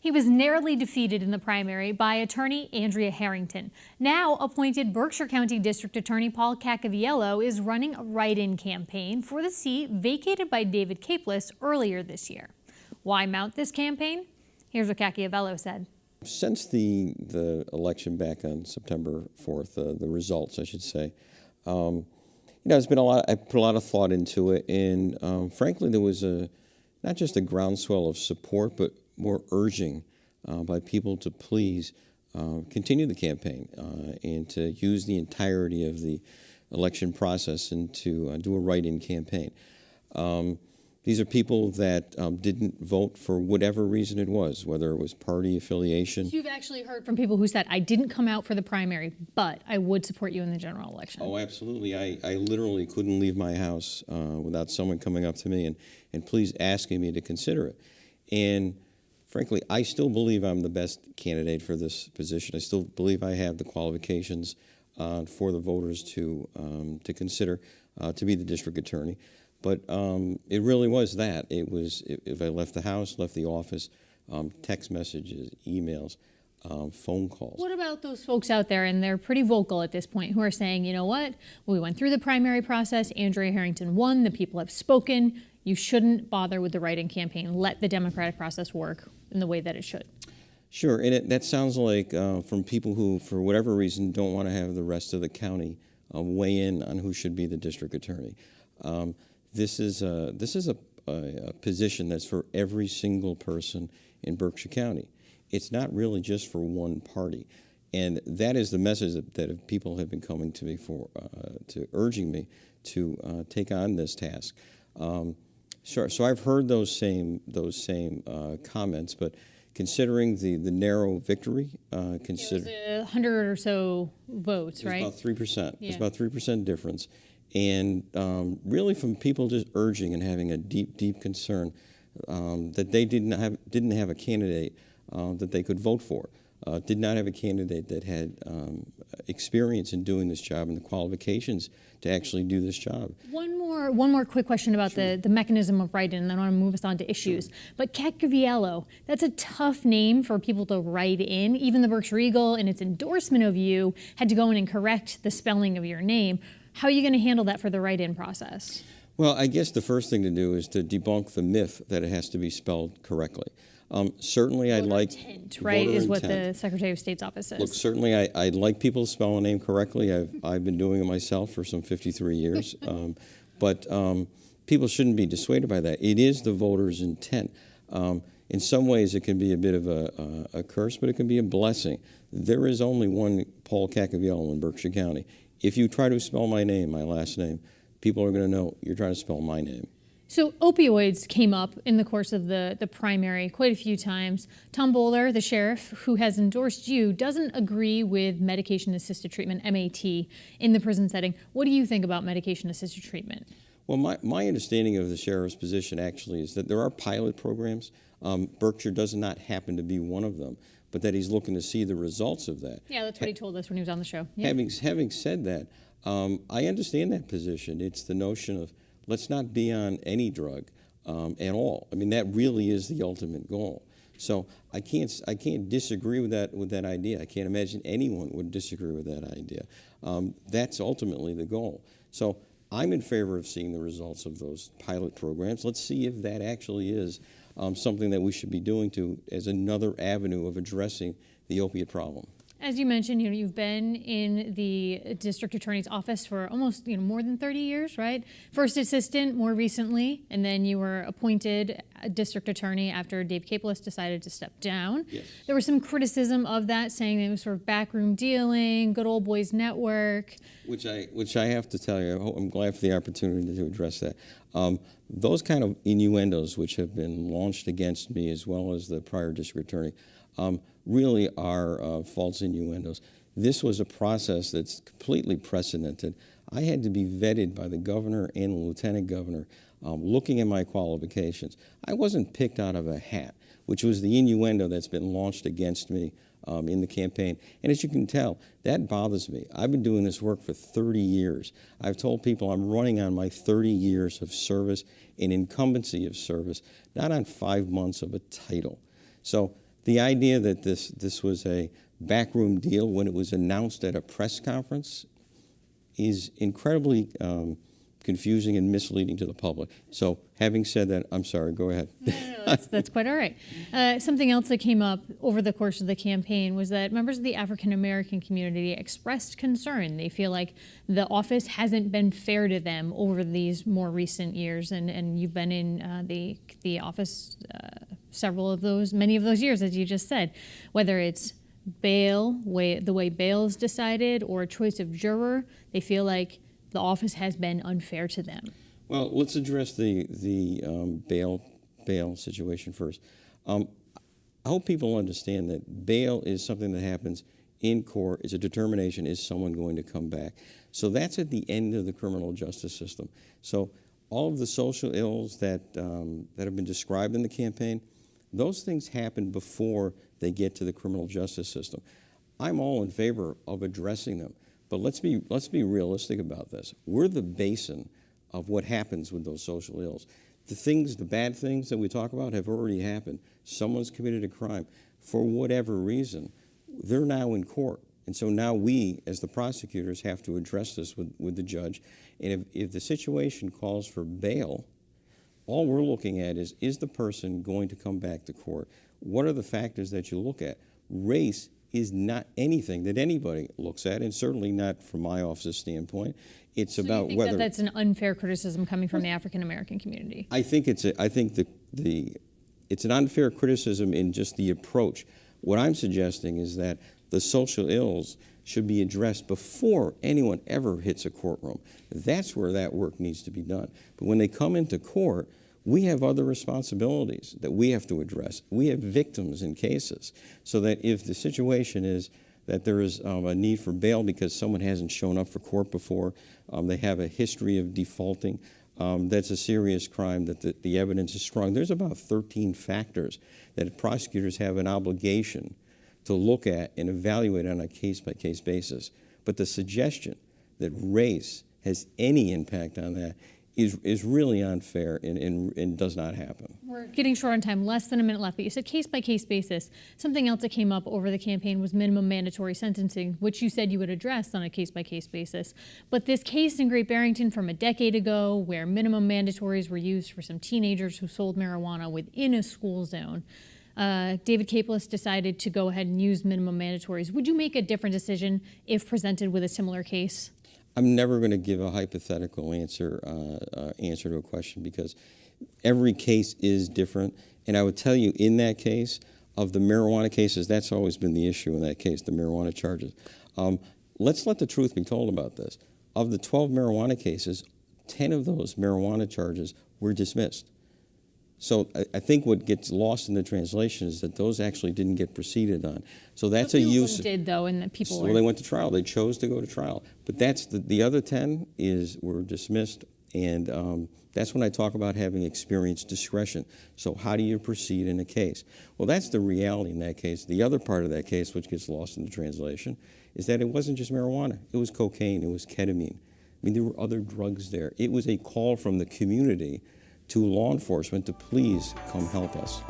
He was narrowly defeated in the primary by attorney Andrea Harrington. Now appointed Berkshire County District Attorney Paul Caccaviello is running a write-in campaign for the seat vacated by David Capeless earlier this year. Why mount this campaign? Here's what Caccaviello said. Since the election back on September 4th, the results, I should say, it's been a lot. I put a lot of thought into it, and frankly, there was not just a groundswell of support, but more urging by people to please continue the campaign and to use the entirety of the election process and to do a write-in campaign. These are people that didn't vote for whatever reason it was, whether it was party affiliation. So you've actually heard from people who said, I didn't come out for the primary, but I would support you in the general election. Oh, absolutely. I literally couldn't leave my house without someone coming up to me and please asking me to consider it. And frankly, I still believe I'm the best candidate for this position. I still believe I have the qualifications for the voters to consider to be the district attorney. But it really was that. It was, if I left the house, left the office, text messages, emails, phone calls. What about those folks out there, and they're pretty vocal at this point, who are saying, you know what, we went through the primary process, Andrea Harrington won, the people have spoken, you shouldn't bother with the write-in campaign, let the democratic process work in the way that it should? Sure, and that sounds like from people who, for whatever reason, don't want to have the rest of the county weigh in on who should be the district attorney. This is a position that's for every single person in Berkshire County. It's not really just for one party, and that is the message that people have been coming to me for, to urging me to take on this task. Sure. So I've heard those same comments, but considering the narrow victory, it was 100 or so votes, right? It's about 3%. Yeah. It's about 3% difference. And really from people just urging and having a deep concern that they didn't have a candidate that they could vote for, did not have a candidate that had experience in doing this job and the qualifications to actually do this job. One more quick question about the mechanism of write-in, and then I want to move us on to issues. Sure. But Caccaviello, that's a tough name for people to write in. Even the Berkshire Eagle, in its endorsement of you, had to go in and correct the spelling of your name. How are you going to handle that for the write-in process? Well, I guess the first thing to do is to debunk the myth that it has to be spelled correctly. Certainly, I'd like intent, right, is what the Secretary of State's office says. Look, certainly, I'd like people to spell a name correctly. I've been doing it myself for some 53 years, but people shouldn't be dissuaded by that. It is the voter's intent. In some ways, it can be a bit of a curse, but it can be a blessing. There is only one Paul Caccaviello in Berkshire County. If you try to spell my name, my last name, people are going to know you're trying to spell my name. So opioids came up in the course of the primary quite a few times. Tom Bowler, the sheriff who has endorsed you, doesn't agree with medication-assisted treatment, MAT, in the prison setting. What do you think about medication-assisted treatment? Well, my understanding of the sheriff's position actually is that there are pilot programs. Berkshire does not happen to be one of them, but that he's looking to see the results of that. Yeah, that's what he told us when he was on the show. Yeah. Having said that, I understand that position. It's the notion of let's not be on any drug at all. I mean, that really is the ultimate goal. So I can't disagree with that idea. I can't imagine anyone would disagree with that idea. That's ultimately the goal. So I'm in favor of seeing the results of those pilot programs. Let's see if that actually is something that we should be doing as another avenue of addressing the opiate problem. As you mentioned, you've been in the district attorney's office for almost more than 30 years, right? First assistant more recently, and then you were appointed a district attorney after Dave Capeless decided to step down. Yes. There was some criticism of that, saying that it was sort of backroom dealing, good old boys network. Which I have to tell you, I'm glad for the opportunity to address that. Those kind of innuendos which have been launched against me as well as the prior district attorney really are false innuendos. This was a process that's completely precedented. I had to be vetted by the governor and the lieutenant governor looking at my qualifications. I wasn't picked out of a hat, which was the innuendo that's been launched against me in the campaign. And as you can tell, that bothers me. I've been doing this work for 30 years. I've told people I'm running on my 30 years of service and incumbency of service, not on 5 months of a title. So The idea that this was a backroom deal when it was announced at a press conference is incredibly confusing and misleading to the public. So having said that, I'm sorry, go ahead. No, that's quite all right. Something else that came up over the course of the campaign was that members of the African American community expressed concern. They feel like the office hasn't been fair to them over these more recent years, and you've been in the office many of those years, as you just said, whether it's bail, the way bail is decided, or a choice of juror, they feel like the office has been unfair to them. Well, let's address the bail situation first. I hope people understand that bail is something that happens in court. It's a determination, is someone going to come back? So that's at the end of the criminal justice system. So all of the social ills that have been described in the campaign, those things happen before they get to the criminal justice system. I'm all in favor of addressing them, but let's be realistic about this. We're the basin of what happens with those social ills. The bad things that we talk about have already happened. Someone's committed a crime. For whatever reason, they're now in court. And so now we, as the prosecutors, have to address this with the judge. And if the situation calls for bail, all we're looking at is the person going to come back to court? What are the factors that you look at? Race is not anything that anybody looks at, and certainly not from my office's standpoint. It's about you think whether that's an unfair criticism coming from the African American community. I think it's an unfair criticism in just the approach. What I'm suggesting is that the social ills should be addressed before anyone ever hits a courtroom. That's where that work needs to be done. But when they come into court, we have other responsibilities that we have to address. We have victims in cases, so that if the situation is that there is a need for bail because someone hasn't shown up for court before, they have a history of defaulting, that's a serious crime, that the evidence is strong. There's about 13 factors that prosecutors have an obligation to look at and evaluate on a case-by-case basis. But the suggestion that race has any impact on that is really unfair and does not happen. We're getting short on time, less than a minute left, but you said case-by-case basis. Something else that came up over the campaign was minimum mandatory sentencing, which you said you would address on a case-by-case basis. But this case in Great Barrington from a decade ago, where minimum mandatories were used for some teenagers who sold marijuana within a school zone, David Capeless decided to go ahead and use minimum mandatories. Would you make a different decision if presented with a similar case? I'm never going to give a hypothetical answer to a question, because every case is different. And I would tell you, in that case, of the marijuana cases, that's always been the issue in that case, the marijuana charges. Let's let the truth be told about this. Of the 12 marijuana cases, 10 of those marijuana charges were dismissed. So I think what gets lost in the translation is that those actually didn't get proceeded on. So that's a use. Did though, and the people. Well, they went to trial. They chose to go to trial. But that's the other 10 were dismissed, and that's when I talk about having experienced discretion. So how do you proceed in a case? Well, that's the reality in that case. The other part of that case, which gets lost in the translation, is that it wasn't just marijuana. It was cocaine. It was ketamine. I mean, there were other drugs there. It was a call from the community to law enforcement to please come help us.